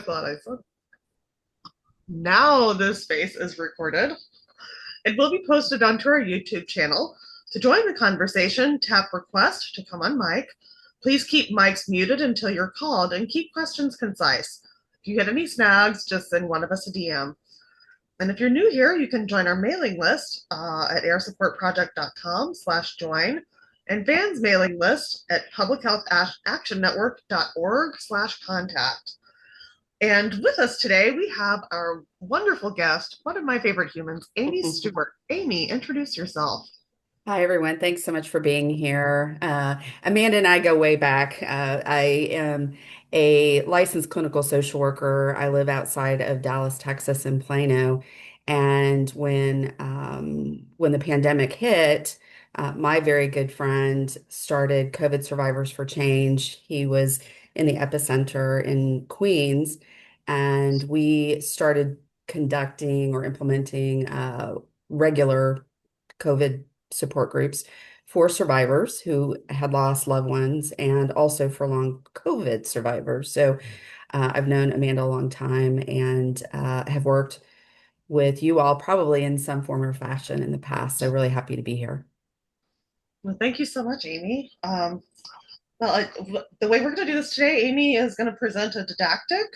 Thought I said. Now this space is recorded. It will be posted onto our YouTube channel. To join the conversation, tap request to come on mic. Please keep mics muted until you're called and keep questions concise. If you get any snags, just send one of us a DM. And if you're new here, you can join our mailing list at airsupportproject.com/join and Van's mailing list at publichealthactionnetwork.org/contact. And with us today, we have our wonderful guest, one of my favorite humans, Amy Stewart. Amy, introduce yourself. Hi, everyone. Thanks so much for being here. Amanda and I go way back. I am a licensed clinical social worker. I live outside of Dallas, Texas, in Plano. And when the pandemic hit, my very good friend started COVID Survivors for Change. He was in the epicenter in Queens, and we started conducting or implementing regular COVID support groups for survivors who had lost loved ones and also for long COVID survivors. So I've known Amanda a long time and have worked with you all probably in some form or fashion in the past. So really happy to be here. Well, thank you so much, Amy. The way we're going to do this today, Amy is going to present a didactic.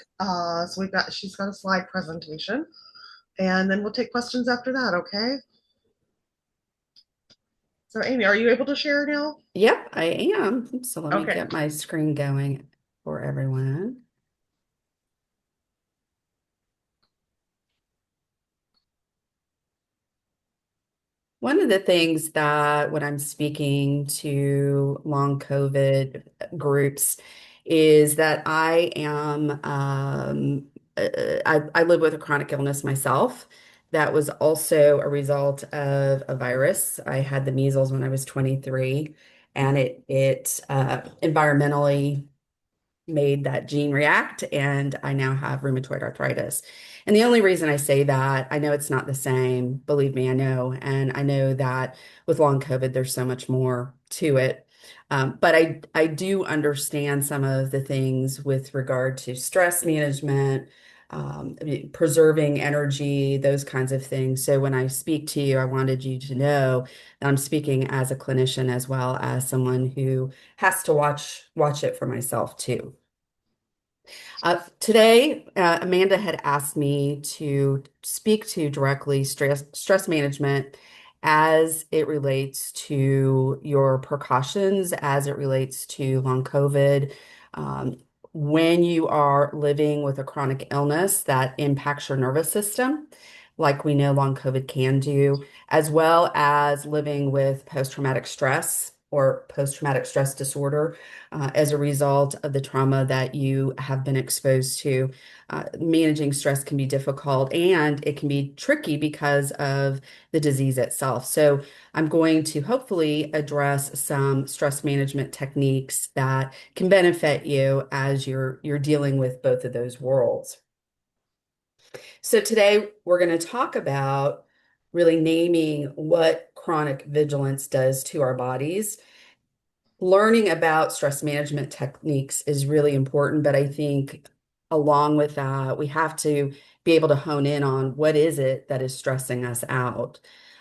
She's got a slide presentation, and then we'll take questions after that. Okay. So, Amy, are you able to share now? Yep, I am. So let me Okay. get my screen going for everyone. One of the things that when I'm speaking to long COVID groups is that I live with a chronic illness myself. That was also a result of a virus. I had the measles when I was 23, and it environmentally made that gene react, and I now have rheumatoid arthritis. And the only reason I say that, I know it's not the same, believe me, I know. And I know that with long COVID, there's so much more to it. But I do understand some of the things with regard to stress management, preserving energy, those kinds of things. So when I speak to you, I wanted you to know that I'm speaking as a clinician as well as someone who has to watch it for myself too. Today, Amanda had asked me to speak to directly stress management as it relates to your precautions, as it relates to long COVID. When you are living with a chronic illness that impacts your nervous system, like we know long COVID can do, as well as living with post-traumatic stress or post-traumatic stress disorder as a result of the trauma that you have been exposed to. Managing stress can be difficult and it can be tricky because of the disease itself. So, I'm going to hopefully address some stress management techniques that can benefit you as you're dealing with both of those worlds. So, today we're going to talk about really naming what chronic vigilance does to our bodies. Learning about stress management techniques is really important, but I think along with that, we have to be able to hone in on what is it that is stressing us out.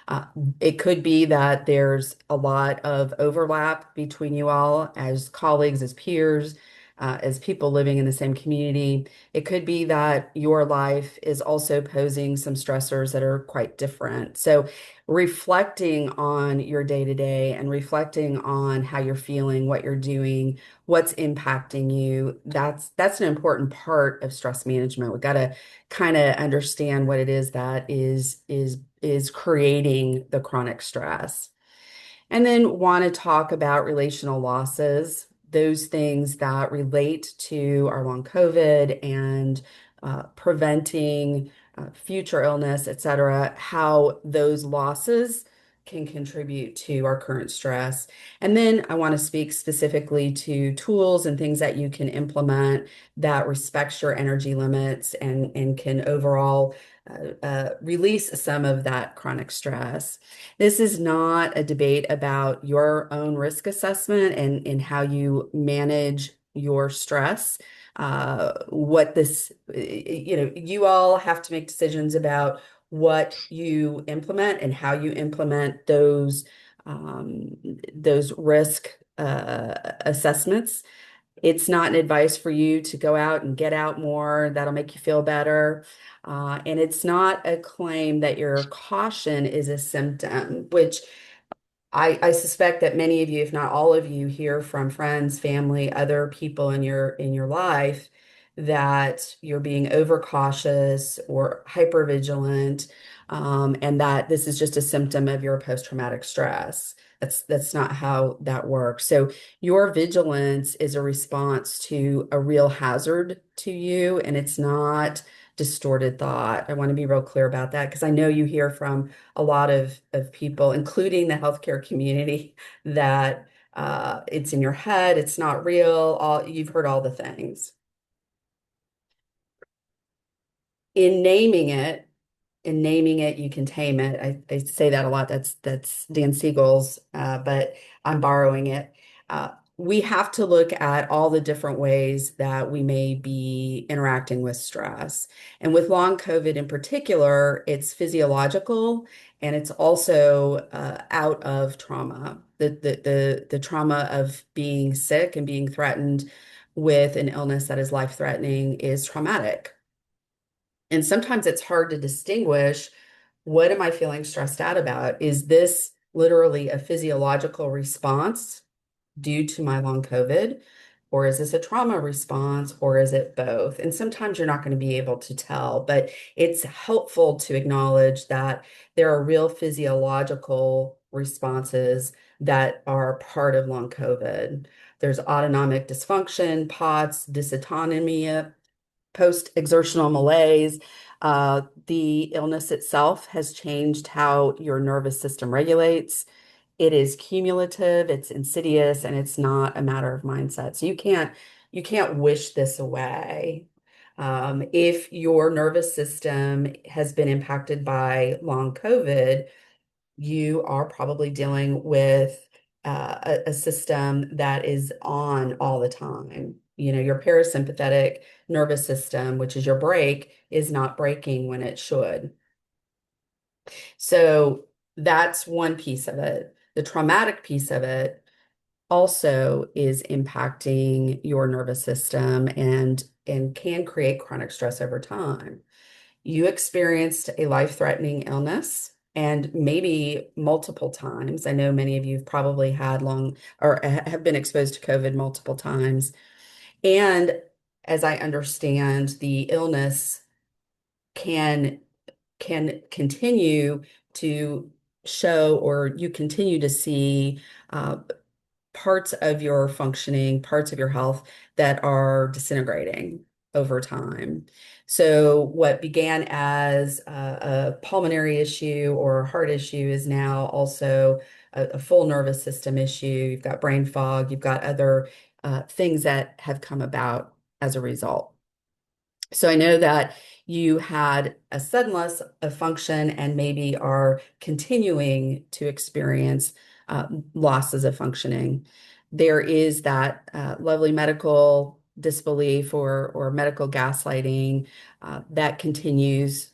Uh, it could be that there's a lot of overlap between you all as colleagues, as peers, as people living in the same community. It could be that your life is also posing some stressors that are quite different. So reflecting on your day to day and reflecting on how you're feeling, what you're doing, what's impacting you, that's an important part of stress management. We've got to kind of understand what it is that is creating the chronic stress. And then want to talk about relational losses, those things that relate to our long COVID and preventing future illness, et cetera, how those losses can contribute to our current stress. And then I want to speak specifically to tools and things that you can implement that respects your energy limits and can overall release some of that chronic stress. This is not a debate about your own risk assessment and how you manage your stress. what this, you all have to make decisions about what you implement and how you implement those risk assessments. It's not an advice for you to go out and get out more. That'll make you feel better. And it's not a claim that your caution is a symptom, which I suspect that many of you, if not all of you, hear from friends, family, other people in your life that you're being overcautious or hypervigilant, and that this is just a symptom of your post-traumatic stress. That's not how that works. So your vigilance is a response to a real hazard to you, and it's not distorted thought. I want to be real clear about that because I know you hear from a lot of people, including the healthcare community, that it's in your head, it's not real. You've heard all the things. In naming it, you can tame it. I say that a lot. That's Dan Siegel's, but I'm borrowing it. We have to look at all the different ways that we may be interacting with stress. And with long COVID in particular, it's physiological and it's also out of trauma. The trauma of being sick and being threatened with an illness that is life-threatening is traumatic. And sometimes it's hard to distinguish, what am I feeling stressed out about? Is this literally a physiological response due to my long COVID? Or is this a trauma response? Or is it both? And sometimes you're not going to be able to tell, but it's helpful to acknowledge that there are real physiological responses that are part of long COVID. There's autonomic dysfunction, POTS, dysautonomia, post-exertional malaise. The illness itself has changed how your nervous system regulates. It is cumulative, it's insidious, and it's not a matter of mindset. So you can't wish this away. If your nervous system has been impacted by long COVID, you are probably dealing with a system that is on all the time. Your parasympathetic nervous system, which is your brake, is not braking when it should. So that's one piece of it. The traumatic piece of it also is impacting your nervous system and can create chronic stress over time. You experienced a life-threatening illness and maybe multiple times. I know many of you have probably had long or have been exposed to COVID multiple times. And as I understand, the illness can continue to show, or you continue to see parts of your functioning, parts of your health that are disintegrating over time. So what began as a pulmonary issue or a heart issue is now also a full nervous system issue. You've got brain fog, you've got other things that have come about as a result. So I know that you had a sudden loss of function and maybe are continuing to experience losses of functioning. There is that lovely medical disbelief or medical gaslighting that continues.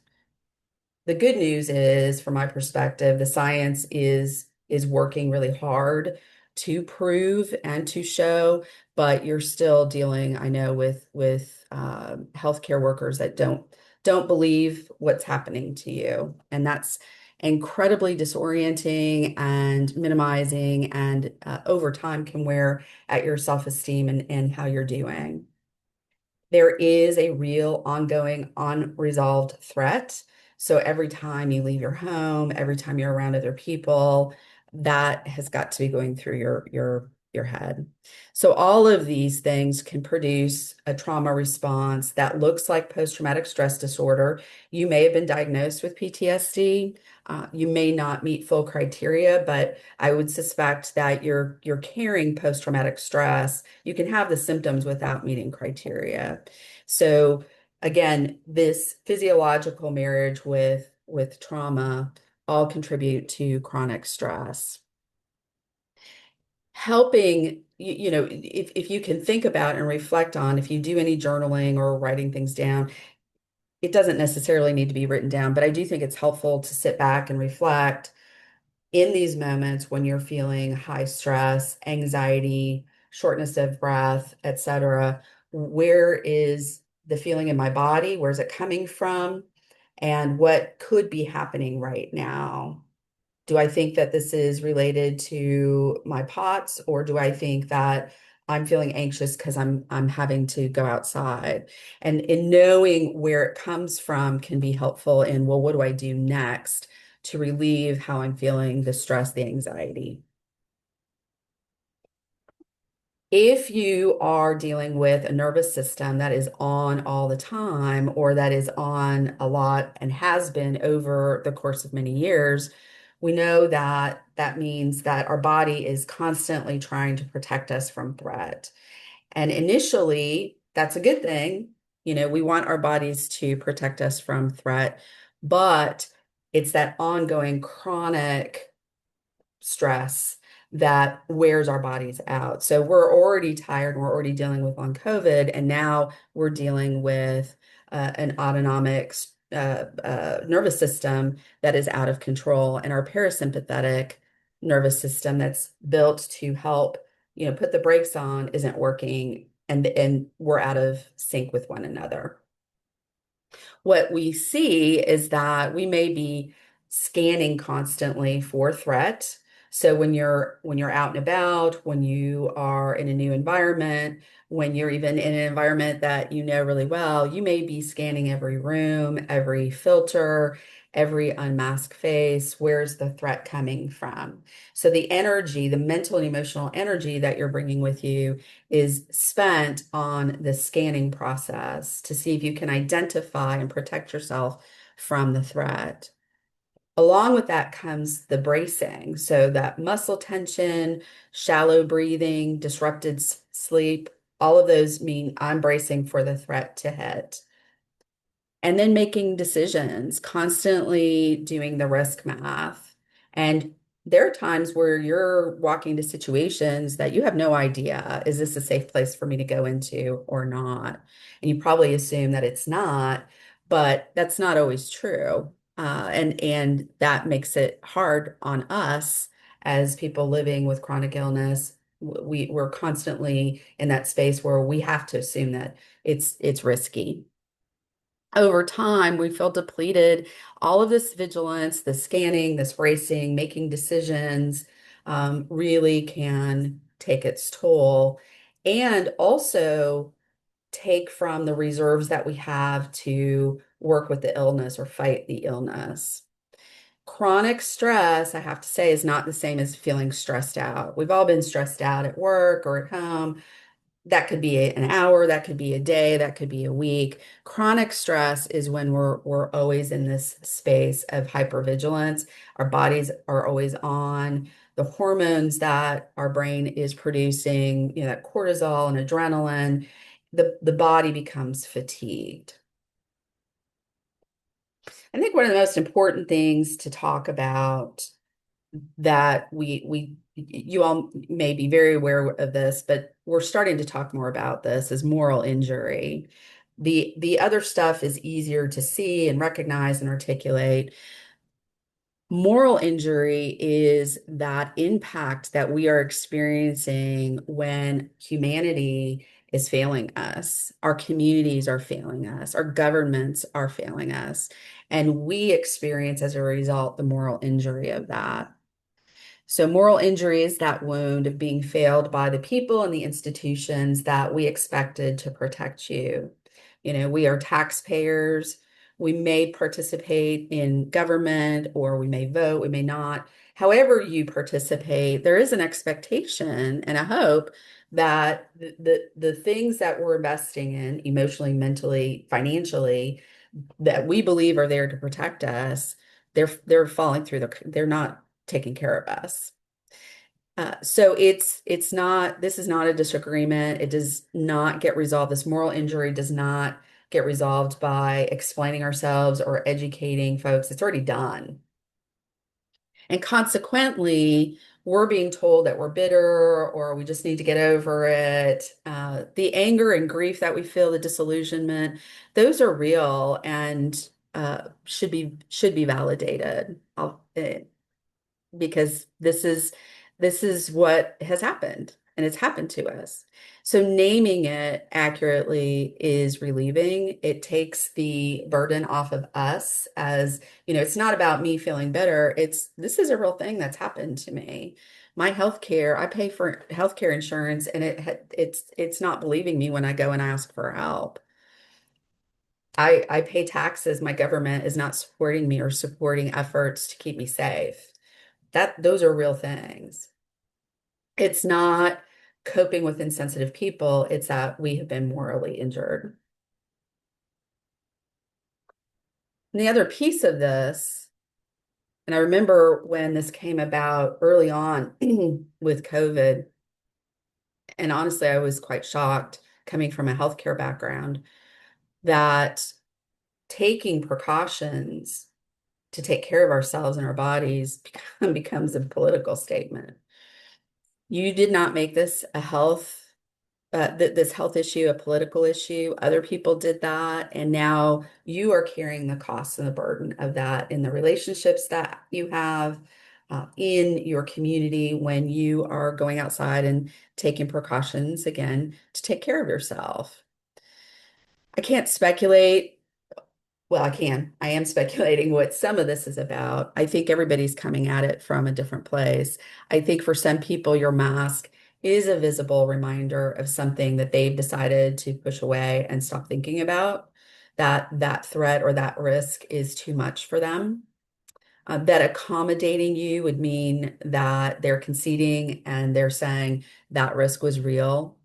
The good news is, from my perspective, the science is working really hard to prove and to show, but you're still dealing, I know, with healthcare workers that don't believe what's happening to you, and that's incredibly disorienting and minimizing, and over time can wear at your self-esteem and how you're doing. There is a real ongoing unresolved threat. So every time you leave your home, every time you're around other people, that has got to be going through your head. So all of these things can produce a trauma response that looks like post-traumatic stress disorder. You may have been diagnosed with PTSD. You may not meet full criteria, but I would suspect that you're carrying post-traumatic stress. You can have the symptoms without meeting criteria. So again, this physiological marriage with trauma all contribute to chronic stress. Helping if you can think about and reflect on, if you do any journaling or writing things down, it doesn't necessarily need to be written down, but I do think it's helpful to sit back and reflect in these moments when you're feeling high stress, anxiety, shortness of breath, etc. Where is the feeling in my body? Where's it coming from? And what could be happening right now? Do I think that this is related to my POTS, or do I think that I'm feeling anxious because I'm having to go outside? And in knowing where it comes from can be helpful in, well, what do I do next to relieve how I'm feeling, the stress, the anxiety? If you are dealing with a nervous system that is on all the time, or that is on a lot and has been over the course of many years, we know that that means that our body is constantly trying to protect us from threat. And initially, that's a good thing. We want our bodies to protect us from threat, but it's that ongoing chronic stress that wears our bodies out. So we're already tired, we're already dealing with long COVID, and now we're dealing with an autonomic nervous system that is out of control, and our parasympathetic nervous system that's built to help, put the brakes on isn't working, and we're out of sync with one another. What we see is that we may be scanning constantly for threat. So when you're out and about, when you are in a new environment, when you're even in an environment that you know really well, you may be scanning every room, every filter, every unmasked face. Where's the threat coming from? So the energy, the mental and emotional energy that you're bringing with you is spent on the scanning process to see if you can identify and protect yourself from the threat. Along with that comes the bracing. So that muscle tension, shallow breathing, disrupted sleep, all of those mean I'm bracing for the threat to hit. And then making decisions, constantly doing the risk math. And there are times where you're walking into situations that you have no idea, is this a safe place for me to go into or not? And you probably assume that it's not, but that's not always true. And that makes it hard on us as people living with chronic illness. We're constantly in that space where we have to assume that it's risky. Over time, we feel depleted. All of this vigilance, the scanning, this racing, making decisions, really can take its toll, and also take from the reserves that we have to work with the illness or fight the illness. Chronic stress, I have to say, is not the same as feeling stressed out. We've all been stressed out at work or at home. That could be an hour, that could be a day, that could be a week. Chronic stress is when we're always in this space of hypervigilance. Our bodies are always on. The hormones that our brain is producing, that cortisol and adrenaline, the body becomes fatigued. I think one of the most important things to talk about that you all may be very aware of this, but we're starting to talk more about this, is moral injury. The other stuff is easier to see and recognize and articulate. Moral injury is that impact that we are experiencing when humanity is failing us, our communities are failing us, our governments are failing us, and we experience as a result the moral injury of that. So, moral injury is that wound of being failed by the people and the institutions that we expected to protect you. We are taxpayers. We may participate in government, or we may vote, we may not. However, you participate, there is an expectation and a hope that the things that we're investing in emotionally, mentally, financially, that we believe are there to protect us, they're falling through they're not taking care of us. So it's not, this is not a disagreement. It does not get resolved. This moral injury does not get resolved by explaining ourselves or educating folks. It's already done. And consequently, we're being told that we're bitter or we just need to get over it. The anger and grief that we feel, the disillusionment, those are real and should be validated. Because this is what has happened and it's happened to us. So naming it accurately is relieving. It takes the burden off of us as, it's not about me feeling better. This is a real thing that's happened to me. My healthcare, I pay for healthcare insurance and it's not believing me when I go and ask for help. I pay taxes. My government is not supporting me or supporting efforts to keep me safe. Those are real things. It's not coping with insensitive people, it's that we have been morally injured. And the other piece of this, and I remember when this came about early on with COVID, and honestly, I was quite shocked coming from a healthcare background that taking precautions to take care of ourselves and our bodies becomes a political statement. You did not make this a this health issue a political issue. Other people did that, and now you are carrying the cost and the burden of that in the relationships that you have in your community when you are going outside and taking precautions again to take care of yourself. I can't speculate. Well, I can. I am speculating what some of this is about. I think everybody's coming at it from a different place. I think for some people, your mask is a visible reminder of something that they've decided to push away and stop thinking about, that that threat or that risk is too much for them. That accommodating you would mean that they're conceding and they're saying that risk was real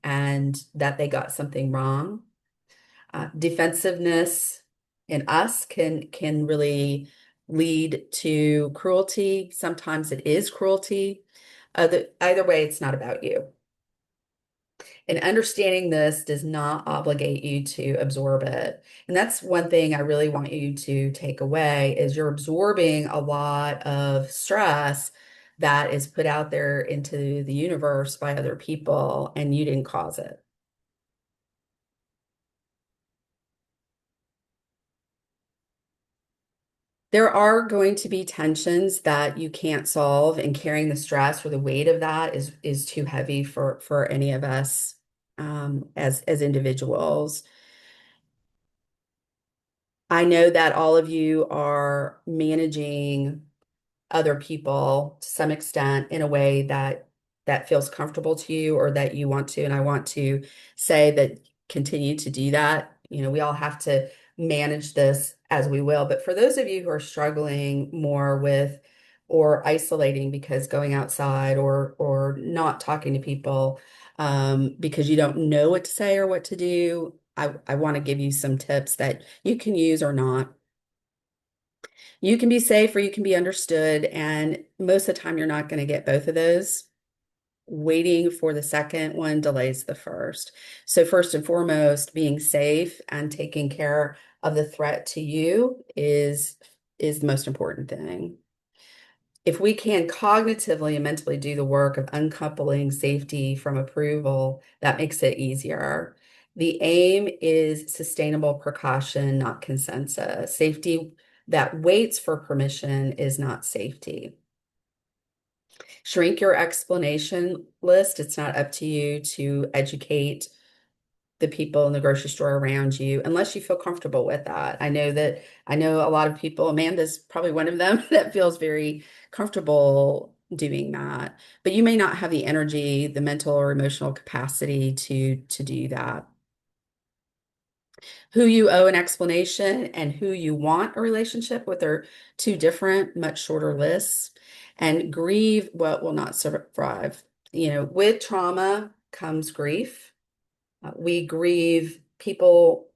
and that they got something wrong. Defensiveness in us can really lead to cruelty. Sometimes it is cruelty. Either way, it's not about you. And understanding this does not obligate you to absorb it. And that's one thing I really want you to take away is you're absorbing a lot of stress that is put out there into the universe by other people, and you didn't cause it. There are going to be tensions that you can't solve, and carrying the stress or the weight of that is too heavy for any of us as individuals. I know that all of you are managing other people to some extent in a way that feels comfortable to you or that you want to. And I want to say that continue to do that. We all have to manage this as we will. But for those of you who are struggling more with or isolating because going outside or not talking to people because you don't know what to say or what to do, I want to give you some tips that you can use or not. You can be safe or you can be understood. And most of the time, you're not going to get both of those. Waiting for the second one delays the first. So, first and foremost, being safe and taking care of the threat to you is the most important thing. If we can cognitively and mentally do the work of uncoupling safety from approval, that makes it easier. The aim is sustainable precaution, not consensus. Safety that waits for permission is not safety. Shrink your explanation list. It's not up to you to educate the people in the grocery store around you unless you feel comfortable with that. I know a lot of people, Amanda's probably one of them that feels very comfortable doing that, but you may not have the energy, the mental or emotional capacity to do that. Who you owe an explanation and who you want a relationship with are two different, much shorter lists. And grieve what will not survive. With trauma comes grief. We grieve people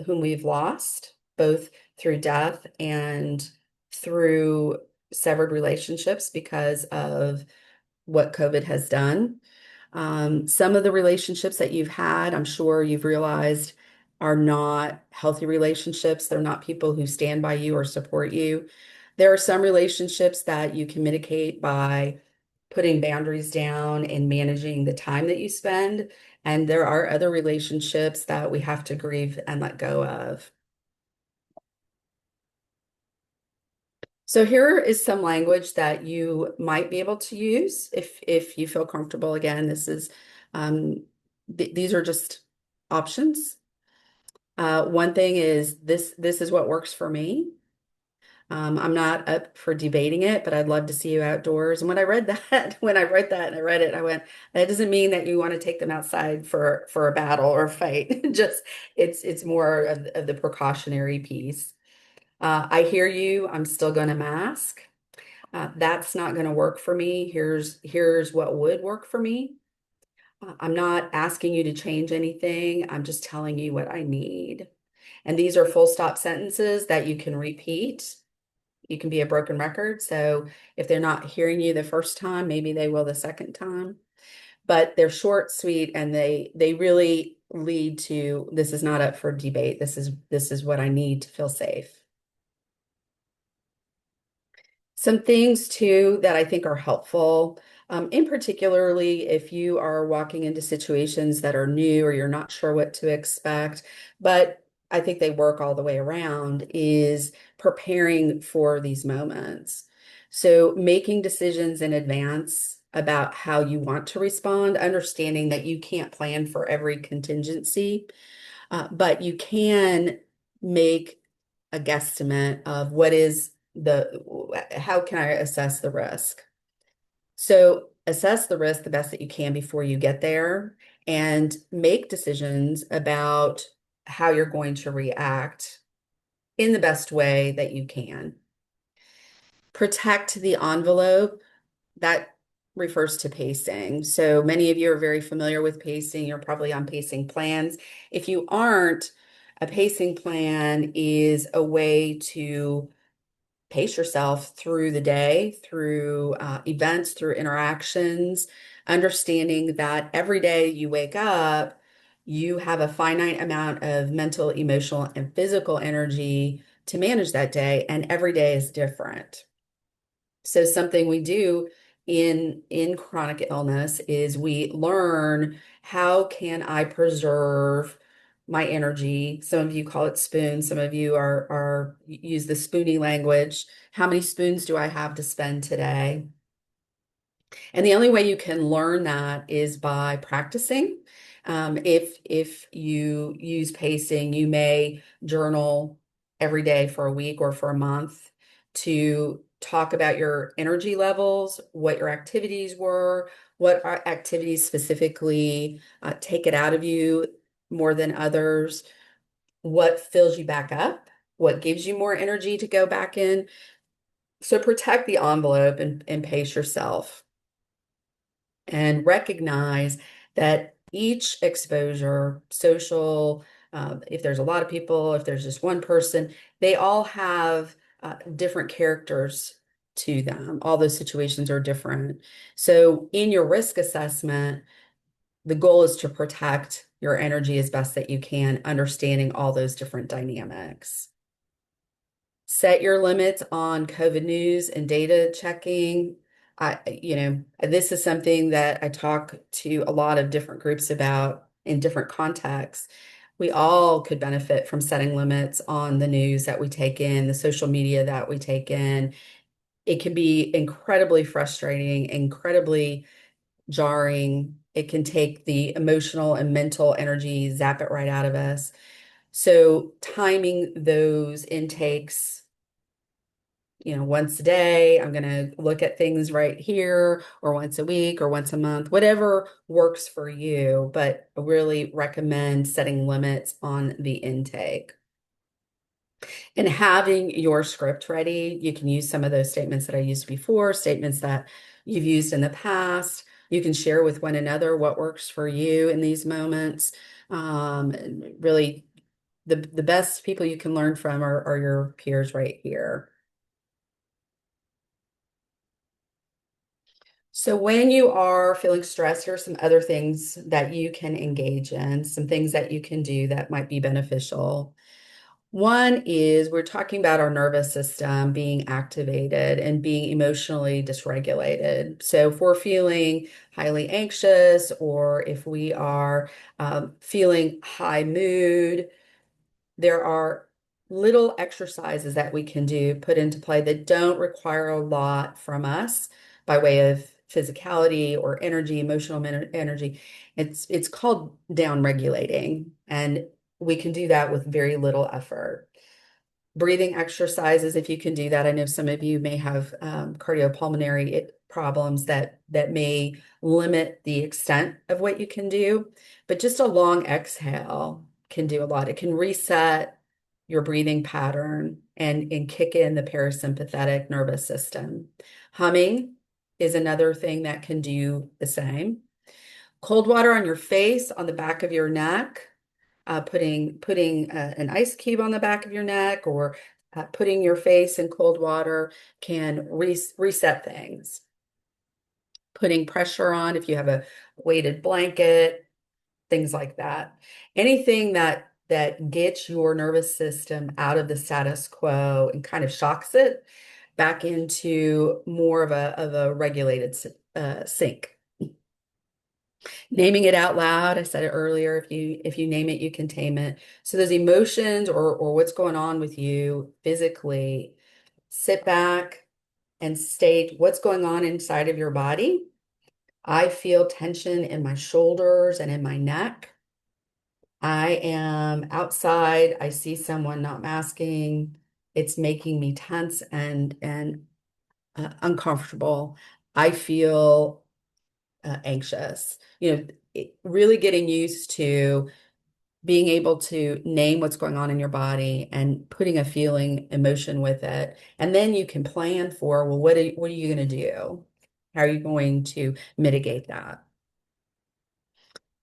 whom we've lost, both through death and through severed relationships because of what COVID has done. Some of the relationships that you've had, I'm sure you've realized, are not healthy relationships. They're not people who stand by you or support you. There are some relationships that you can mitigate by putting boundaries down and managing the time that you spend. And there are other relationships that we have to grieve and let go of. So here is some language that you might be able to use if you feel comfortable. Again, this is these are just options. One thing is this is what works for me. I'm not up for debating it, but I'd love to see you outdoors. And when I read that, when I wrote that and I read it, I went, that doesn't mean that you want to take them outside for a battle or a fight. Just it's more of the precautionary piece. I hear you. I'm still going to mask. That's not going to work for me. Here's what would work for me. I'm not asking you to change anything. I'm just telling you what I need. And these are full stop sentences that you can repeat. You can be a broken record. So if they're not hearing you the first time, maybe they will the second time. But they're short, sweet, and they really lead to this is not up for debate. This is what I need to feel safe. Some things too that I think are helpful, in particularly if you are walking into situations that are new or you're not sure what to expect, but I think they work all the way around, is preparing for these moments. So making decisions in advance about how you want to respond, understanding that you can't plan for every contingency, but you can make a guesstimate of what is how can I assess the risk? So assess the risk the best that you can before you get there and make decisions about how you're going to react in the best way that you can. Protect the envelope. That refers to pacing. So many of you are very familiar with pacing. You're probably on pacing plans. If you aren't, a pacing plan is a way to pace yourself through the day, through events, through interactions, understanding that every day you wake up, you have a finite amount of mental, emotional, and physical energy to manage that day, and every day is different. So something we do in chronic illness is we learn how can I preserve my energy. Some of you call it spoons. Some of you are use the spoony language. How many spoons do I have to spend today? And the only way you can learn that is by practicing. If you use pacing, you may journal every day for a week or for a month to talk about your energy levels, what your activities were, what are activities specifically take it out of you more than others, what fills you back up, what gives you more energy to go back in. So protect the envelope and pace yourself and recognize that each exposure, social, if there's a lot of people, if there's just one person, they all have different characters to them. All those situations are different. So in your risk assessment, the goal is to protect your energy as best that you can, understanding all those different dynamics. Set your limits on COVID news and data checking. This is something that I talk to a lot of different groups about in different contexts. We all could benefit from setting limits on the news that we take in, the social media that we take in. It can be incredibly frustrating, incredibly jarring. It can take the emotional and mental energy, zap it right out of us. So timing those intakes, once a day, I'm going to look at things right here, or once a week, or once a month, whatever works for you. But I really recommend setting limits on the intake. And having your script ready, you can use some of those statements that I used before, statements that you've used in the past. You can share with one another what works for you in these moments. Really, the best people you can learn from are your peers right here. So when you are feeling stressed, here are some other things that you can engage in, some things that you can do that might be beneficial. One is we're talking about our nervous system being activated and being emotionally dysregulated. So if we're feeling highly anxious or if we are feeling high mood, there are little exercises that we can do, put into play that don't require a lot from us by way of physicality or energy, emotional energy. It's called down regulating, and we can do that with very little effort. Breathing exercises, if you can do that. I know some of you may have cardiopulmonary problems that may limit the extent of what you can do, but just a long exhale can do a lot. It can reset your breathing pattern and kick in the parasympathetic nervous system. Humming is another thing that can do the same. Cold water on your face, on the back of your neck, putting an ice cube on the back of your neck or putting your face in cold water can reset things. Putting pressure on if you have a weighted blanket, things like that. Anything that gets your nervous system out of the status quo and kind of shocks it back into more of a regulated sync. Naming it out loud, I said it earlier, if you name it, you can tame it. So those emotions or what's going on with you physically, sit back and state what's going on inside of your body. I feel tension in my shoulders and in my neck. I am outside. I see someone not masking. It's making me tense and uncomfortable. I feel anxious. Really getting used to being able to name what's going on in your body and putting a feeling, emotion with it. And then you can plan for, well, what are you going to do? How are you going to mitigate that?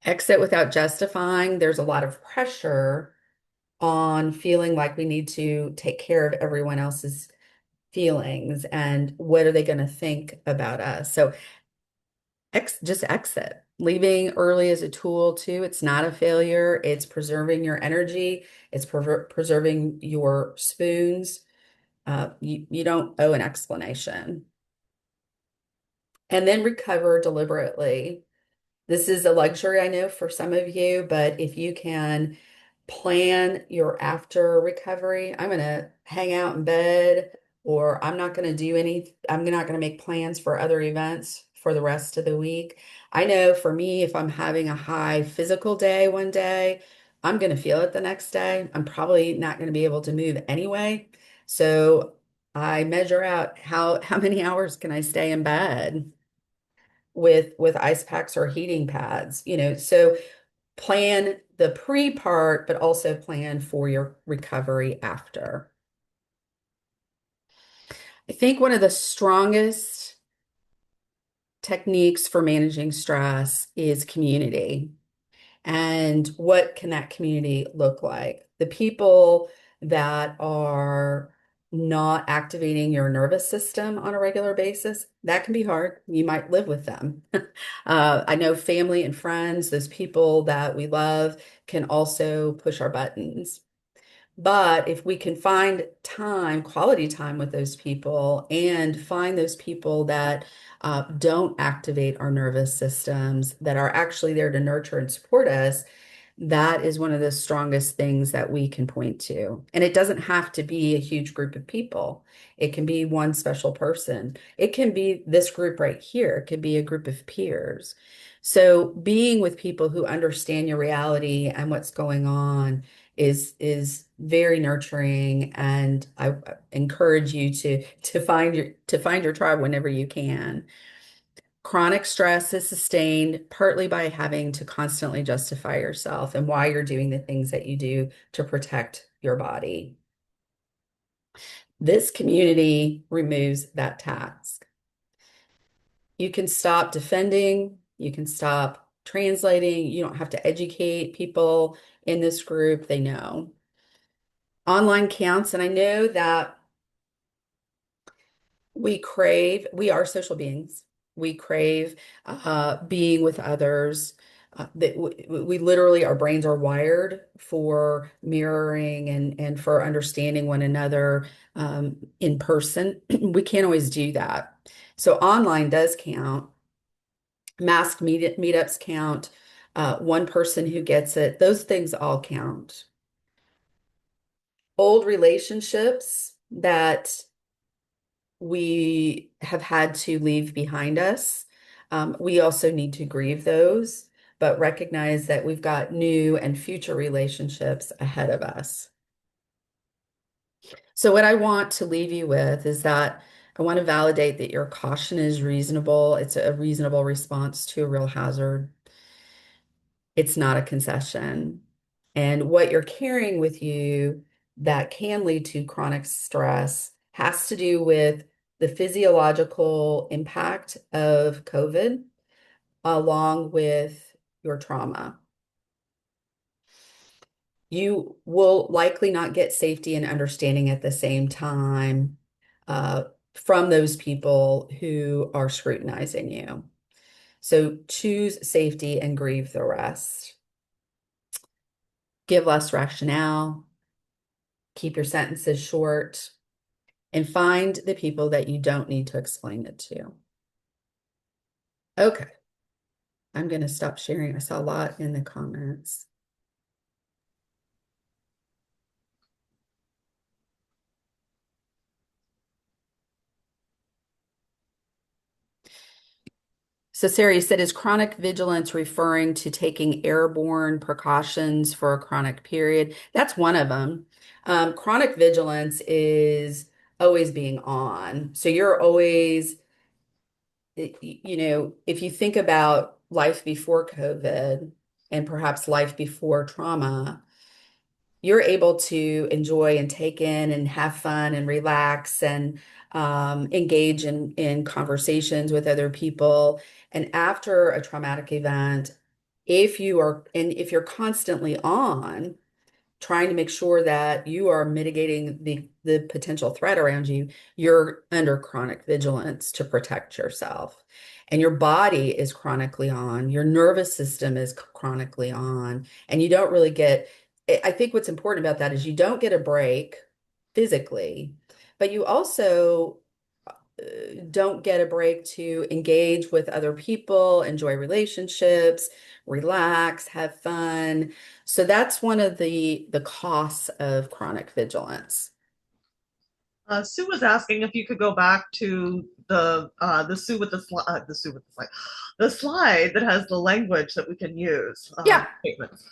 Exit without justifying. There's a lot of pressure on feeling like we need to take care of everyone else's feelings and what are they going to think about us. So just exit. Leaving early is a tool too. It's not a failure. It's preserving your energy. It's preserving your spoons. You don't owe an explanation. And then recover deliberately. This is a luxury, I know, for some of you, but if you can plan your after recovery, I'm going to hang out in bed, or I'm not going to do I'm not going to make plans for other events for the rest of the week. I know for me, if I'm having a high physical day one day, I'm going to feel it the next day. I'm probably not going to be able to move anyway. So I measure out how many hours can I stay in bed with ice packs or heating pads, so plan the pre part, but also plan for your recovery after. I think one of the strongest techniques for managing stress is community. And what can that community look like? The people that are not activating your nervous system on a regular basis, that can be hard. You might live with them. I know family and friends, those people that we love, can also push our buttons. But if we can find time, quality time with those people, and find those people that don't activate our nervous systems, that are actually there to nurture and support us, that is one of the strongest things that we can point to. And it doesn't have to be a huge group of people. It can be one special person. It can be this group right here. It could be a group of peers. So being with people who understand your reality and what's going on is very nurturing, and I encourage you to find your tribe whenever you can. Chronic stress is sustained partly by having to constantly justify yourself and why you're doing the things that you do to protect your body. This community removes that task. You can stop defending, you can stop translating, you don't have to educate people in this group, they know. Online counts, and I know that we are social beings. We crave being with others. that we literally, our brains are wired for mirroring and for understanding one another in person. We can't always do that. So online does count. Masked meetups count. One person who gets it, those things all count. Old relationships that we have had to leave behind us. We also need to grieve those, but recognize that we've got new and future relationships ahead of us. So, what I want to leave you with is that I want to validate that your caution is reasonable. It's a reasonable response to a real hazard. It's not a concession. And what you're carrying with you that can lead to chronic stress has to do with the physiological impact of COVID along with your trauma. You will likely not get safety and understanding at the same time uh, from those people who are scrutinizing you. So choose safety and grieve the rest. Give less rationale, keep your sentences short, and find the people that you don't need to explain it to. Okay, I'm going to stop sharing. I saw a lot in the comments. So Sarah, you said, is chronic vigilance referring to taking airborne precautions for a chronic period? That's one of them. Chronic vigilance is always being on. So you're always, if you think about life before COVID and perhaps life before trauma, you're able to enjoy and take in and have fun and relax and engage in conversations with other people. And after a traumatic event, if you're constantly on, trying to make sure that you are mitigating the potential threat around you, you're under chronic vigilance to protect yourself. And your body is chronically on, your nervous system is chronically on, and you don't really get, I think what's important about that is you don't get a break physically, but you also don't get a break to engage with other people, enjoy relationships, relax, have fun. So that's one of the costs of chronic vigilance. Sue was asking if you could go back to the Sue with the Sue with the slide, the slide that has the language that we can use Yeah, statements.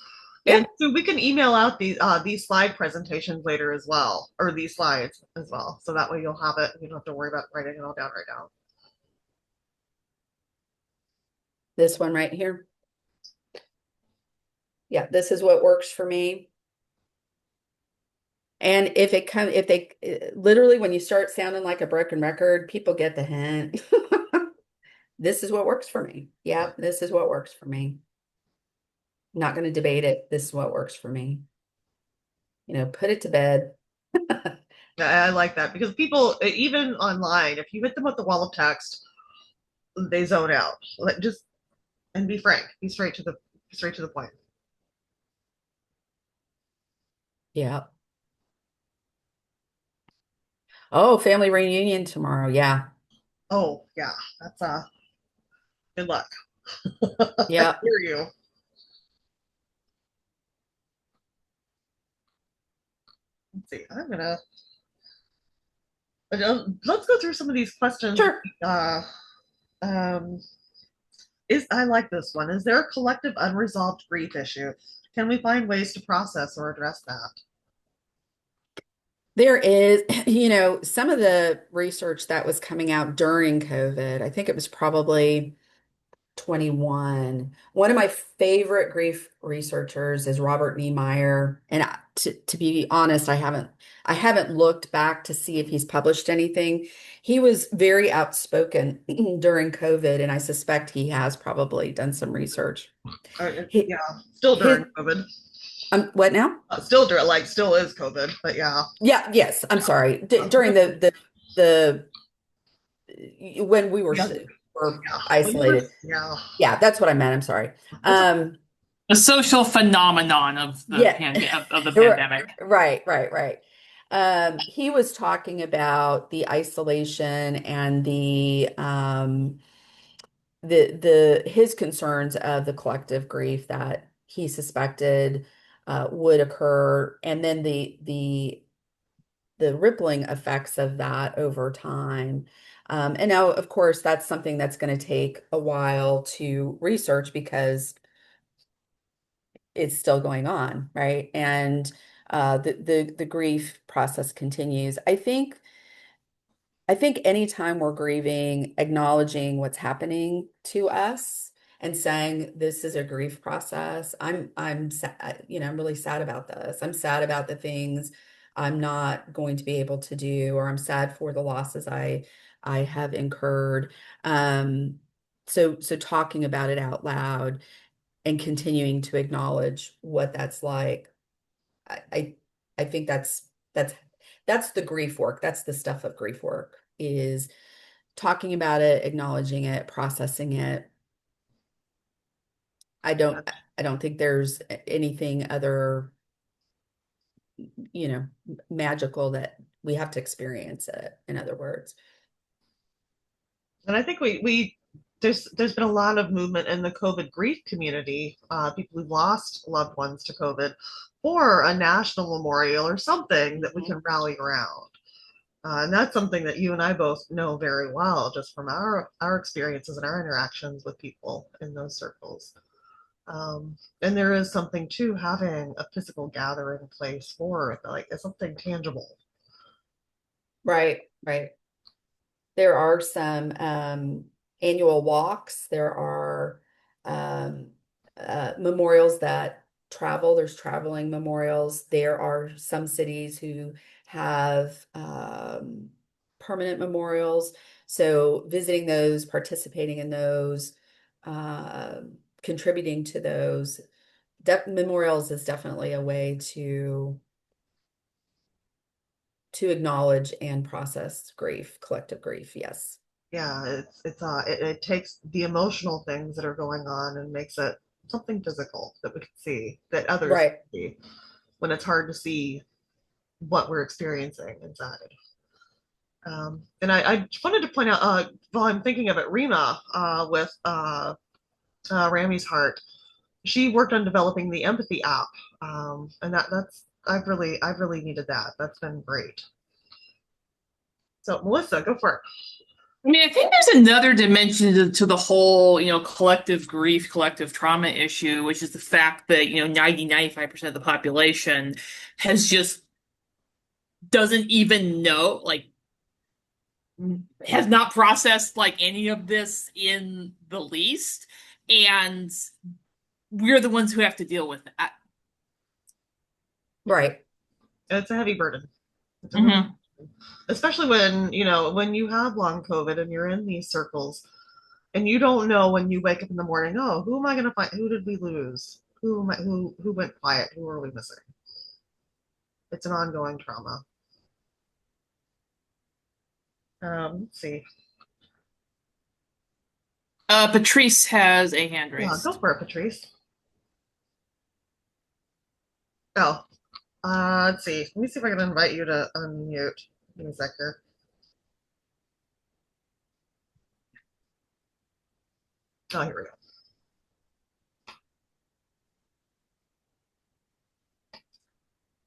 And yeah. so we can email out these slide presentations later as well, or these slides as well. So that way you'll have it. You don't have to worry about writing it all down right now. This one right here. Yeah, this is what works for me. And if they literally, when you start sounding like a broken record, people get the hint. This is what works for me. Yeah, this is what works for me. Not going to debate it. This is what works for me. Put it to bed. I like that because people, even online, if you hit them with the wall of text, they zone out. Just and be frank, be straight to the point. Yeah. Oh, family reunion tomorrow. Yeah. Oh yeah, that's good luck. I Yeah. hear you. Let's see. Let's go through some of these questions. Sure. Um, is I like this one. Is there a collective unresolved grief issue? Can we find ways to process or address that? There is, some of the research that was coming out during COVID, I think it was probably 21. One of my favorite grief researchers is Robert Niemeyer. And to be honest, I haven't looked back to see if he's published anything. He was very outspoken during COVID, and I suspect he has probably done some research. Yeah, His, still during his COVID. what now? Still is COVID, but yeah. Yeah, yes, I'm sorry. During the when we were Yeah, Or Yeah. isolated. Yeah. Yeah, that's what I meant. I'm sorry. That's a, Um, The social phenomenon of yeah, the right, pandemic. right. He was talking about the isolation and the his concerns of the collective grief that he suspected would occur, and then the rippling effects of that over time. And now, of course, that's something that's going to take a while to research because it's still going on, right? And the grief process continues. I think anytime we're grieving, acknowledging what's happening to us and saying this is a grief process. I'm sad, I'm really sad about this. I'm sad about the things I'm not going to be able to do, or I'm sad for the losses I have incurred. Um, so talking about it out loud and continuing to acknowledge what that's like. I I, I think that's the grief work. That's the stuff of grief work is talking about it, acknowledging it, processing it. I don't I don't think there's anything other, magical that we have to experience it, in other words. and I think we there's been a lot of movement in the COVID grief community, people who've lost loved ones to COVID, for a national memorial or something that we Mhm. can rally around. And that's something that you and I both know very well, just from our experiences and our interactions with people in those circles. And there is something to having a physical gathering place for like something tangible. Right. There are some annual walks. There are um, memorials that travel. There's traveling memorials. There are some cities who have permanent memorials. So visiting those, participating in those, contributing to those memorials is definitely a way to acknowledge and process grief, collective grief. Yes. Yeah, it takes the emotional things that are going on and makes it something physical that we can see, that others can Right. see, when it's hard to see what we're experiencing inside. And I wanted to point out, while I'm thinking of it, Rima, with Rami's Heart, she worked on developing the empathy app, and that's I've really needed that. That's been great. So Melissa, go for it. I mean, I think there's another dimension to the whole, collective grief, collective trauma issue, which is the fact that, 95% of the population has just doesn't even know, like, has not processed like any of this in the least. And we're the ones who have to deal with that. Right. It's a heavy burden. It's a really, Hmm. especially when you have long COVID and you're in these circles and you don't know when you wake up in the morning. Oh, who am I going to find? Who did we lose? Who went quiet? Who are we missing? It's an ongoing trauma. Let's see. Patrice has a hand Yeah, go raised. for it, Patrice. Oh, let's see. Let me see if I can invite you to unmute. Give me a sec here. Oh, here we go.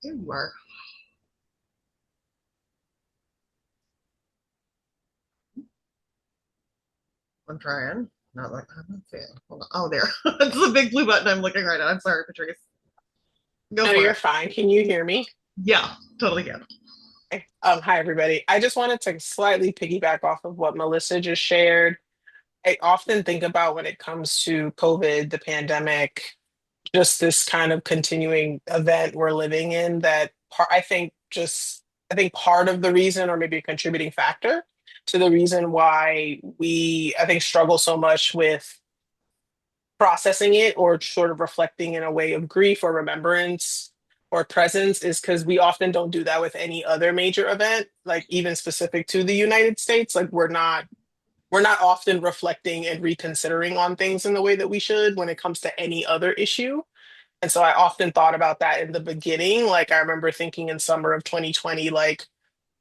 Here you are. I'm trying. Not like I'm not seeing. Hold on. Oh, there. It's the big blue button I'm looking right at. I'm sorry, Patrice. Go No, for you're it. fine. Can you hear me? Yeah, totally good. Okay. Hi, everybody. I just wanted to slightly piggyback off of what Melissa just shared. I often think about when it comes to COVID, the pandemic, just this kind of continuing event we're living in that I think part of the reason, or maybe a contributing factor to the reason why I think, struggle so much with processing it or sort of reflecting in a way of grief or remembrance or presence is because we often don't do that with any other major event, like even specific to the United States. Like, we're not we're not often reflecting and reconsidering on things in the way that we should when it comes to any other issue. And so I often thought about that in the beginning. Like I remember thinking in summer of 2020, like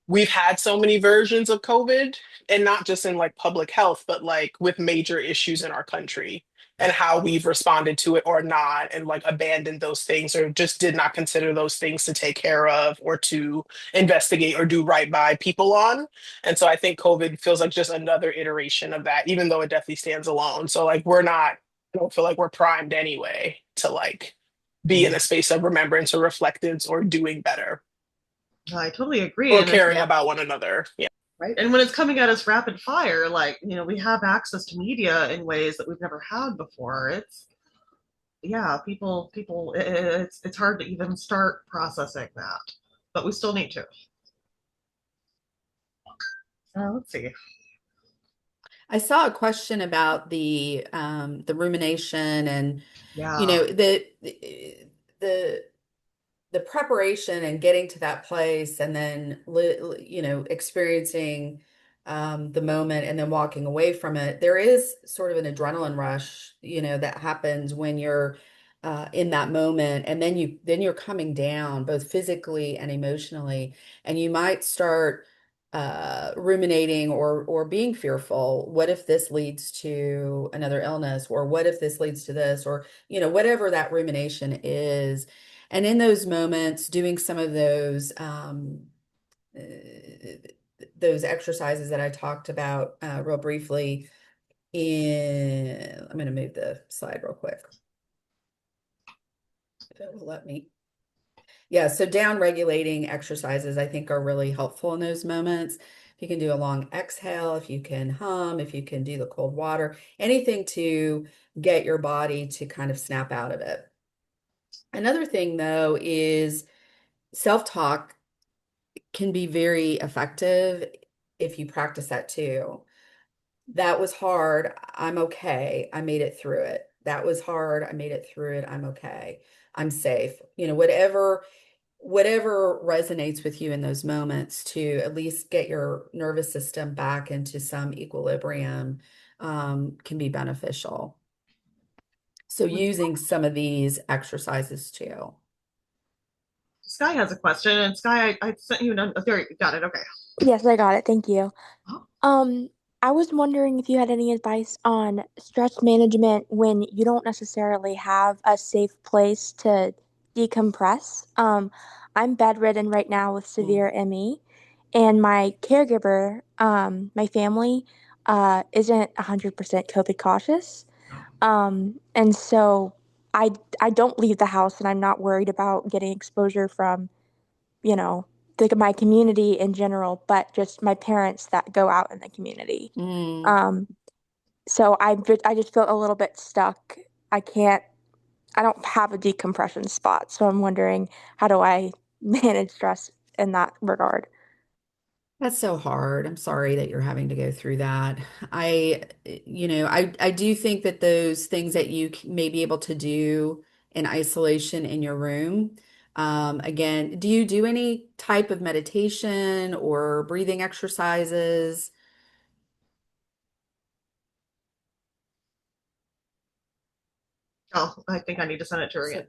we've had so many versions of COVID, and not just in like public health, but like with major issues in our country and how we've responded to it or not, and like abandoned those things or just did not consider those things to take care of or to investigate or do right by people on. And so I think COVID feels like just another iteration of that, even though it definitely stands alone. So like I don't feel like we're primed anyway to like be in a space of remembrance or reflectance or doing better I totally agree. or And it's caring about one another. Yeah. right. And when it's coming at us rapid fire, like, we have access to media in ways that we've never had before. Yeah, it's hard to even start processing that, but we still need to. Let's see. I saw a question about the rumination and Yeah. the the preparation and getting to that place and then experiencing the moment and then walking away from it. There is sort of an adrenaline rush, that happens when you're in that moment, and then you're coming down both physically and emotionally, and you might start ruminating or being fearful. What if this leads to another illness, or what if this leads to this, or whatever that rumination is. And in those moments, doing some of uh, those exercises that I talked about real briefly. I'm going to move the slide real quick. If it will let me. Yeah, so down regulating exercises I think are really helpful in those moments. If you can do a long exhale, if you can hum, if you can do the cold water, anything to get your body to kind of snap out of it. Another thing, though, is self-talk can be very effective if you practice that too. That was hard. I'm okay. I made it through it. That was hard. I made it through it. I'm okay. I'm safe. Whatever resonates with you in those moments to at least get your nervous system back into some equilibrium can be beneficial. So using some of these exercises too. Sky has a question, and Sky, I sent you there. You got it. Okay. Yes, I got it. Thank you. Oh, Um, I was wondering if you had any advice on stress management when you don't necessarily have a safe place to decompress. I'm bedridden right now with Mm. severe ME, and my caregiver, my family, isn't 100% COVID cautious. And so I I don't leave the house, and I'm not worried about getting exposure from you know, my community in general, but just my parents that go out in the community. Mm. Um, so I just feel a little bit stuck. I can't, I don't have a decompression spot. So I'm wondering, how do I manage stress in that regard? That's so hard. I'm sorry that you're having to go through that. I do think that those things that you may be able to do in isolation in your room. Again, do you do any type of meditation or breathing exercises? oh, I think I need to send it to her So, again.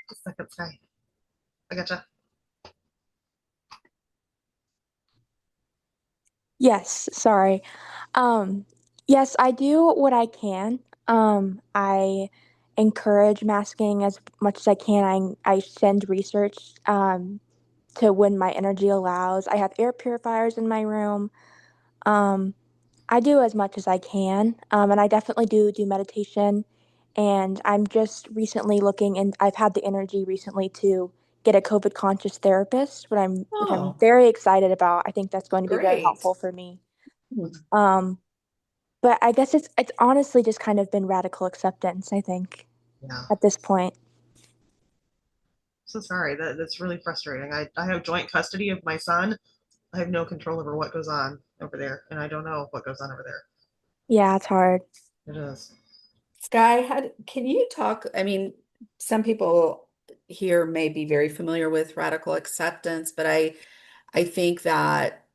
Just a second, Sky. I gotcha. Yes, sorry. Um, yes, I do what I can. I encourage masking as much as I can. I send research to when my energy allows. I have air purifiers in my room. Um, I do as much as I can, and I definitely do meditation. And I'm just recently looking, and I've had the energy recently to get a COVID conscious therapist, which I'm oh, very excited about. I think that's going to be very great. helpful for me. Um, but I guess it's honestly just kind of been radical acceptance, I think, Yeah. at this point. So sorry. That's really frustrating. I have joint custody of my son. I have no control over what goes on over there, and I don't know what goes on over there. Yeah, it's hard. It is. Sky, can you talk? I mean, some people here may be very familiar with radical acceptance, but I think that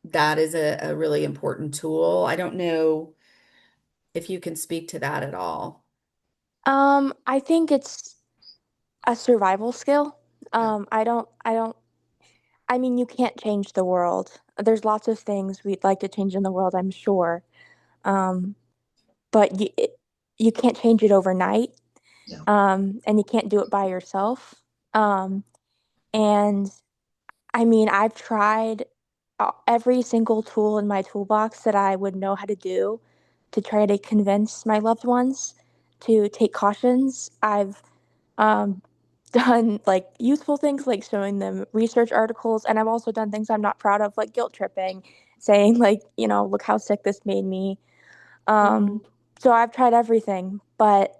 that is a really important tool. I don't know if you can speak to that at all. I think it's a survival skill. Yeah. I mean, you can't change the world. There's lots of things we'd like to change in the world, I'm sure. Um, but you can't change it overnight. Yeah. And you can't do it by yourself. Um, and I mean, I've tried every single tool in my toolbox that I would know how to do to try to convince my loved ones to take cautions. I've um, done like useful things like showing them research articles, and I've also done things I'm not proud of, like guilt tripping, saying like, look how sick this made me. Um, Mhm. so I've tried everything, but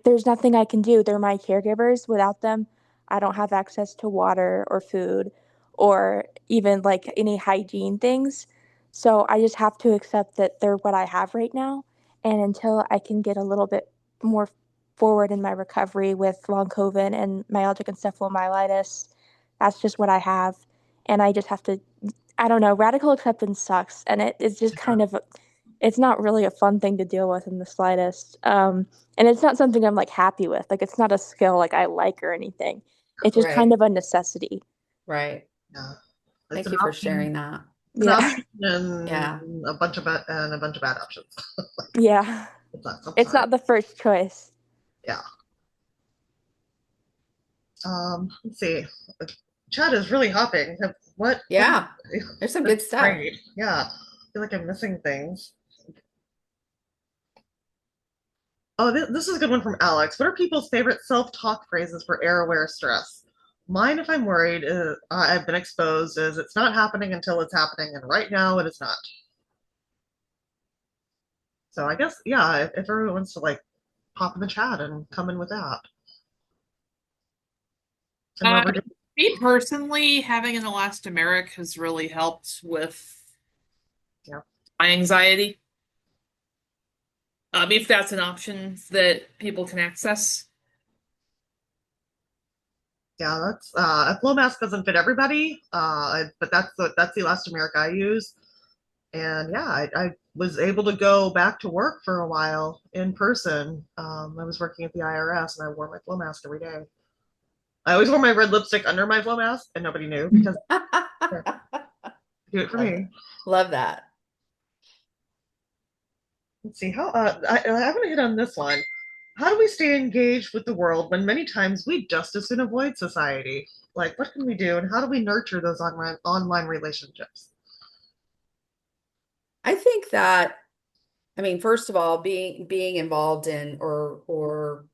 there's nothing I can do. They're my caregivers. Without them, I don't have access to water or food or even like any hygiene things. So I just have to accept that they're what I have right now. And until I can get a little bit more forward in my recovery with long COVID and myalgic encephalomyelitis, that's just what I have. And I just have to, I don't know, radical acceptance sucks. And it's just kind of, it's not really a fun thing to deal with in the slightest. And it's not something I'm like happy with. Like it's not a skill like I like or anything. It's just kind Right, of a necessity. right. Yeah. It's Thank an you for option. sharing that. It's an Yeah. option and Yeah. a bunch of bad options. Yeah. It's not, I'm It's sorry. not the first choice. Yeah. Let's see. Chat is really hopping. What Yeah. There's some that's good stuff. great. Yeah. I feel like I'm missing things. Oh, this is a good one from Alex. What are people's favorite self-talk phrases for air-aware stress? Mine, if I'm worried, I've been exposed, is it's not happening until it's happening, and right now it is not. So I guess, yeah, if everyone wants to like pop in the chat and come in with that. I know Uh, we're doing, Me personally, having an elastomeric has really helped with yeah, my anxiety. If that's an option that people can access. yeah, that's a flow mask doesn't fit everybody, but that's the elastomeric I use. And yeah, I was able to go back to work for a while in person. I was working at the IRS and I wore my flow mask every day. I always wore my red lipstick under my flow mask and nobody knew because here, do it for Love me. that. Love that. Let's see how I haven't hit on this one. How do we stay engaged with the world when many times we just as soon avoid society? Like, what can we do, and how do we nurture those online relationships? I think that, I mean, first of all, being involved in or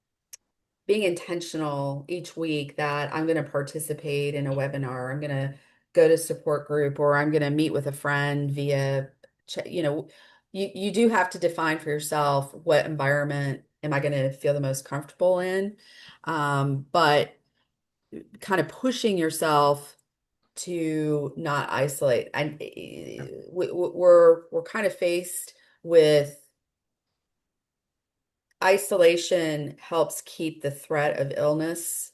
being intentional each week that I'm going to participate in a webinar, I'm going to go to support group, or I'm going to meet with a friend via, you do have to define for yourself what environment am I going to feel the most comfortable in. But kind of pushing yourself to not isolate. We're kind of faced with isolation helps keep the threat of illness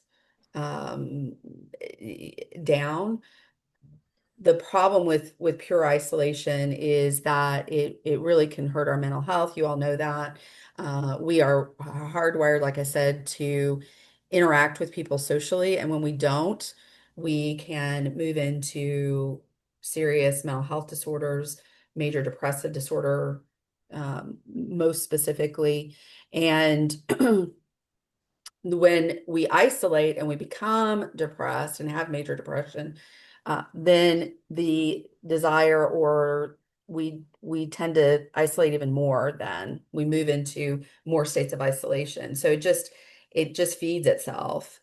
um, down. The problem with pure isolation is that it really can hurt our mental health. You all know that. We are hardwired, like I said, to interact with people socially, and when we don't, we can move into serious mental health disorders, major depressive disorder, most specifically. And when we isolate and we become depressed and have major depression, then the desire or we tend to isolate even more. Then we move into more states of isolation. So it just feeds itself.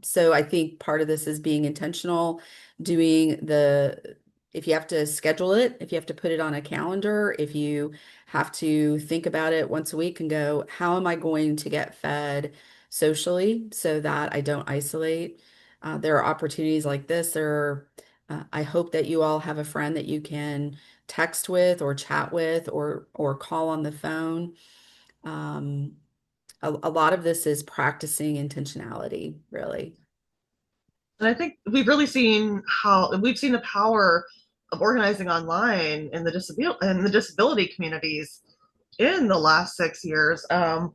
So I think part of this is being intentional, doing the if you have to schedule it, if you have to put it on a calendar, if you have to think about it once a week and go, how am I going to get fed socially so that I don't isolate? There are opportunities like this. I hope that you all have a friend that you can text with or chat with or call on the phone. Um, a lot of this is practicing intentionality, really. And I think we've really seen how we've seen the power of organizing online in the disability communities in the last 6 years. And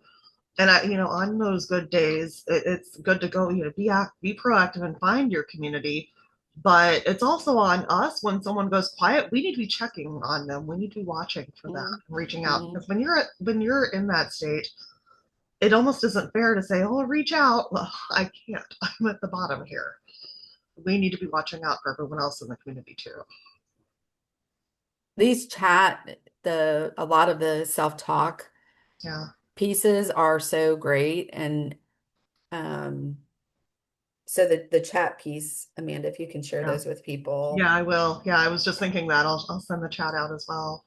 on those good days, it's good to go, be proactive and find your community. But it's also on us when someone goes quiet. We need to be checking on them. We need to be watching for that and reaching out. Mhm. Because when you're in that state, it almost isn't fair to say, "Oh, reach out." Well, I can't. I'm at the bottom here. We need to be watching out for everyone else in the community too. These chat, a lot of the self-talk Yeah. pieces are so great. And um, so the chat piece, Amanda, if you can share Yeah. those with people. Yeah, I will. Yeah, I was just thinking that. I'll send the chat out as well.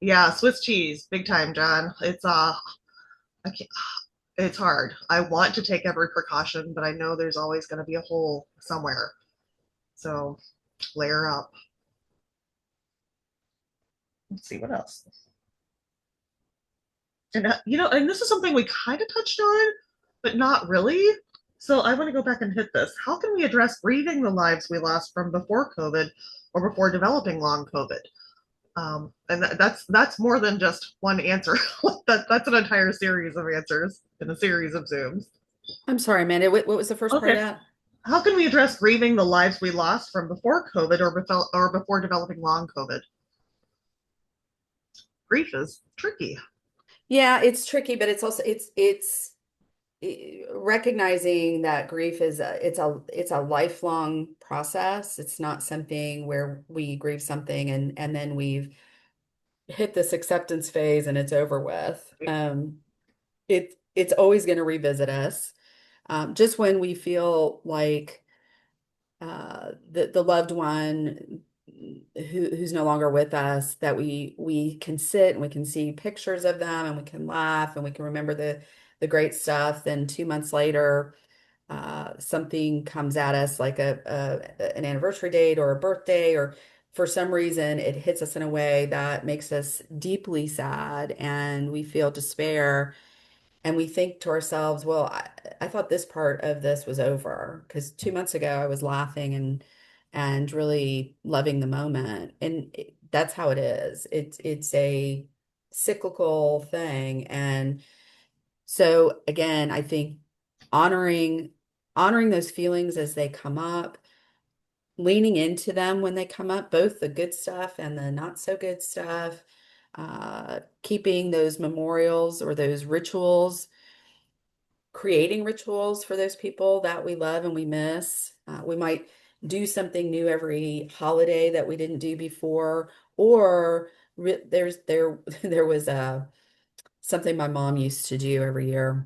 Yeah, Swiss cheese, big time, John. I can't, it's hard. I want to take every precaution, but I know there's always going to be a hole somewhere. So layer up. Let's see what else. And and this is something we kind of touched on, but not really. So I want to go back and hit this. How can we address grieving the lives we lost from before COVID or before developing long COVID? And that's more than just one answer. That's an entire series of answers in a series of Zooms. I'm sorry, Amanda, what was the first part of Okay. that? How can we address grieving the lives we lost from before COVID or before developing long COVID? Grief is tricky. Yeah, it's tricky, but it's also it's recognizing that grief is it's a lifelong process. It's not something where we grieve something and then we've hit this acceptance phase and it's over with. It's always going to revisit us. Just when we feel like the loved one who's no longer with us, that we can sit and we can see pictures of them and we can laugh and we can remember the great stuff. Then 2 months later, something comes at us like an anniversary date or a birthday, or for some reason it hits us in a way that makes us deeply sad and we feel despair. And we think to ourselves, well, I thought this part of this was over because 2 months ago I was laughing and really loving the moment. And that's how it is. It's a cyclical thing. And so again, I think honoring honoring those feelings as they come up, leaning into them when they come up, both the good stuff and the not so good stuff, keeping those memorials or those rituals, creating rituals for those people that we love and we miss. We might do something new every holiday that we didn't do before, or there was something my mom used to do every year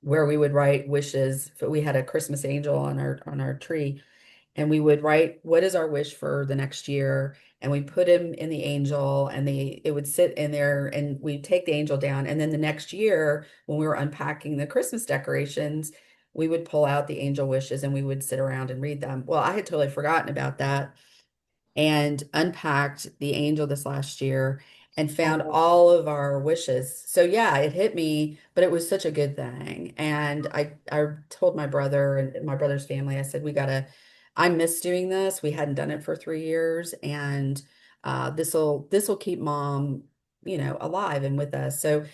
where we would write wishes. We had a Christmas angel on our tree, and we would write what is our wish for the next year, and we put him in the angel, and it would sit in there, and we'd take the angel down, and then the next year when we were unpacking the Christmas decorations, we would pull out the angel wishes and we would sit around and read them. Well, I had totally forgotten about that and unpacked the angel this last year and found Oh, all of our wishes. So yeah, it hit me, but it was such a good thing. And I told my brother and my brother's family, I said, I miss doing this. We hadn't done it for 3 years, and this'll keep mom, alive and with us. So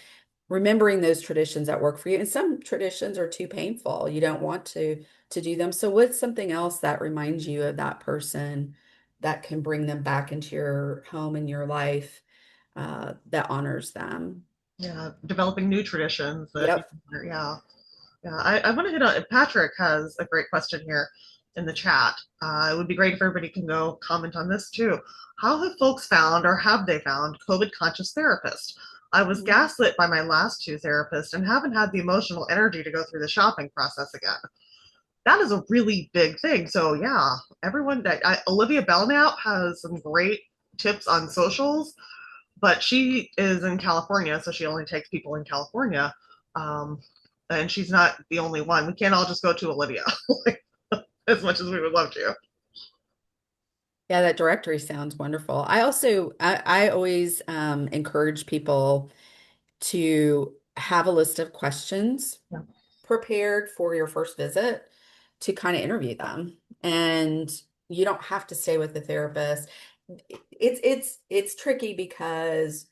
remembering those traditions that work for you. And some traditions are too painful. You don't want to do them. So what's something else that reminds you of that person that can bring them back into your home and your life, that honors them? yeah, developing new traditions that Yep. yeah. Yeah, I want to hit on Patrick has a great question here in the chat. It would be great if everybody can go comment on this too. How have folks found or have they found COVID conscious therapists? I was Mhm. gaslit by my last two therapists and haven't had the emotional energy to go through the shopping process again. That is a really big thing. So yeah, everyone Olivia Belknap has some great tips on socials, but she is in California, so she only takes people in California. Um, and she's not the only one. We can't all just go to Olivia as much as we would love to. Yeah, that directory sounds wonderful. I always encourage people to have a list of questions Yeah. prepared for your first visit to kind of interview them. And You don't have to stay with the therapist. It's tricky because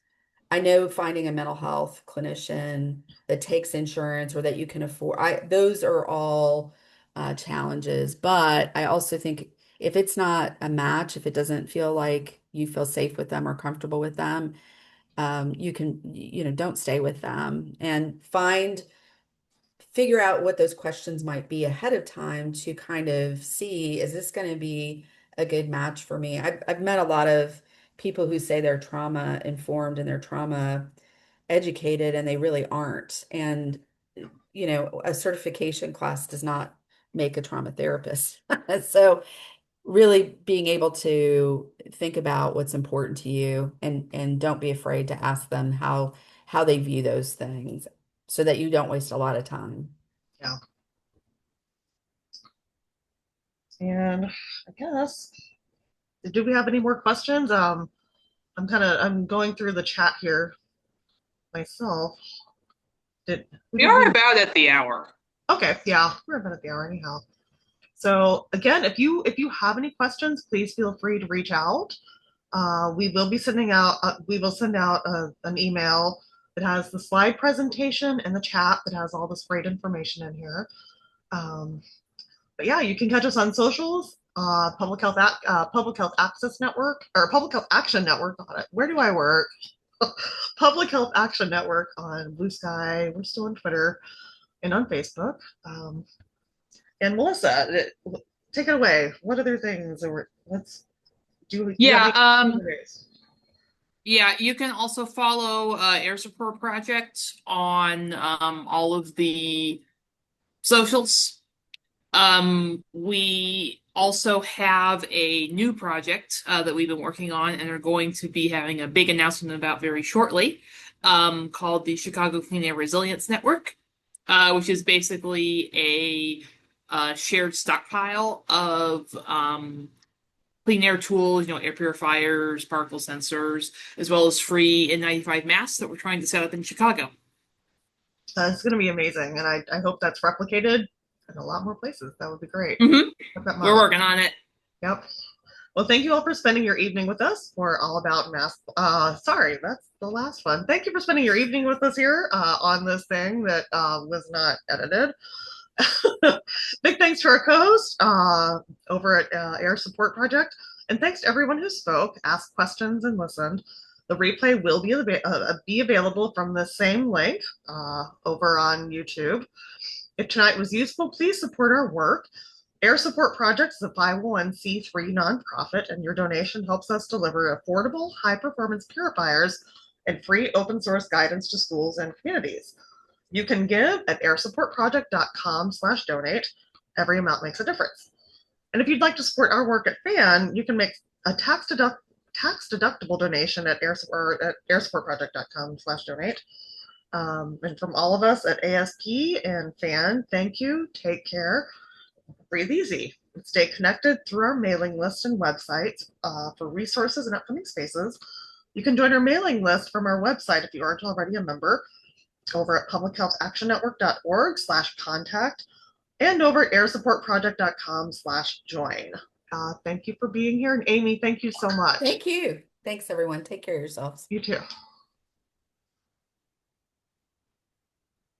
I know finding a mental health clinician that takes insurance or that you can afford, those are all challenges. But I also think if it's not a match, if it doesn't feel like you feel safe with them or comfortable with them, you can, don't stay with them and figure out what those questions might be ahead of time to kind of see, is this going to be a good match for me? I've met a lot of people who say they're trauma informed and they're trauma educated, and they really aren't. And, a certification class does not make a trauma therapist. So really being able to think about what's important to you and don't be afraid to ask them how they view those things so that you don't waste a lot of time. Yeah. And I guess, do we have any more questions? I'm going through the chat here myself. We are about at the hour. Okay, yeah, we're about at the hour anyhow. So again, if you have any questions, please feel free to reach out. We will be sending out an email that has the slide presentation and the chat that has all this great information in here. But yeah, you can catch us on socials, Public Health Access Network or Public Health Action Network. Where do I work? Public Health Action Network on Blue Sky. We're still on Twitter and on Facebook. And Melissa, take it away. What other things? Let's do. Yeah. Yeah, you can also follow Air Support Project on all of the socials. We also have a new project that we've been working on and are going to be having a big announcement about very shortly, called the Chicago Clean Air Resilience Network, which is basically a shared stockpile of clean air tools, air purifiers, particle sensors, as well as free N95 masks that we're trying to set up in Chicago. It's going to be amazing, and I hope that's replicated in a lot more places. That would be great. We're working on it. Yep. Well, thank you all for spending your evening with us for All About Mask. Sorry, that's the last one. Thank you for spending your evening with us here on this thing that was not edited. Big thanks to our co-host over at Air Support Project, and thanks to everyone who spoke, asked questions, and listened. The replay will be available from the same link over on YouTube. If tonight was useful, please support our work. Air Support Project is a 501c3 nonprofit, and your donation helps us deliver affordable, high-performance purifiers and free open-source guidance to schools and communities. You can give at airsupportproject.com/donate. Every amount makes a difference. And if you'd like to support our work at PHAN, you can make a tax-deductible donation at airsupportproject.com/donate. And from all of us at ASP and PHAN, thank you, take care, breathe easy, and stay connected through our mailing list and website for resources and upcoming spaces. You can join our mailing list from our website if you aren't already a member, over at publichealthactionnetwork.org/contact and over at airsupportproject.com/join. Thank you for being here. And Amy, thank you so much. Thank you. Thanks, everyone. Take care of yourselves. You too.